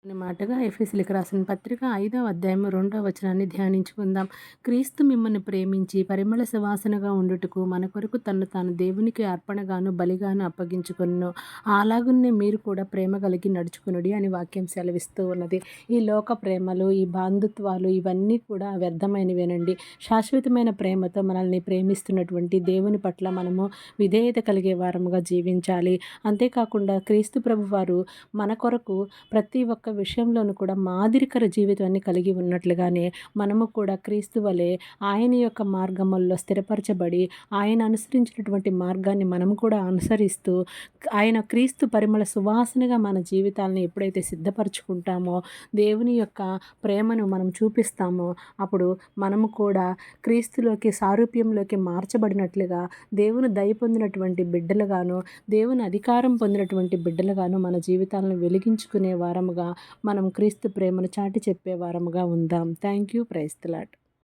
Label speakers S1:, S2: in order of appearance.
S1: అనే మాటగా ఎఫెసీయులకు రాసిన పత్రిక 5వ అధ్యాయము 2వ వచనాన్ని ధ్యానించుకుందాం. క్రీస్తు మిమ్మల్ని ప్రేమించి పరిమళ సువాసనగా ఉండుటకు మన కొరకు తన్ను తాను దేవునికి అర్పణగాను బలిగాను అప్పగించుకొనెను. అలాగున్నే మీరు కూడా ప్రేమ కలిగి నడుచుకొనుడి అని వాక్యం సెలవిస్తూ ఉన్నది. ఈ లోక ప్రేమలు, ఈ బంధుత్వాలు ఇవన్నీ కూడా వ్యర్థమైనవేనండి. శాశ్వతమైన ప్రేమతో మనల్ని ప్రేమిస్తున్నటువంటి దేవుని పట్ల మనము విధేయత కలిగే వారముగా జీవించాలి. అంతేకాకుండా క్రీస్తు ప్రభువారు మన కొరకు ప్రతి ఒక్క విషయంలోనూ కూడా మాదిరికర జీవితాన్ని కలిగి ఉన్నట్లుగానే మనము కూడా క్రీస్తు వలె ఆయన యొక్క మార్గముల్లో స్థిరపరచబడి ఆయన అనుసరించినటువంటి మార్గాన్ని మనము కూడా అనుసరిస్తూ ఆయన క్రీస్తు పరిమళ సువాసనగా మన జీవితాలను ఎప్పుడైతే సిద్ధపరచుకుంటామో, దేవుని యొక్క ప్రేమను మనం చూపిస్తామో, అప్పుడు మనము కూడా క్రీస్తులోకి సారూప్యంలోకి మార్చబడినట్లుగా దేవుని దయ పొందినటువంటి బిడ్డలుగాను, దేవుని అధికారం పొందినటువంటి బిడ్డలుగాను మన జీవితాలను వెలిగించుకునే వారముగా మనం క్రీస్తు ప్రేమను చాటి చెప్పే వారముగా ఉందాం. Thank you. Praise the lord.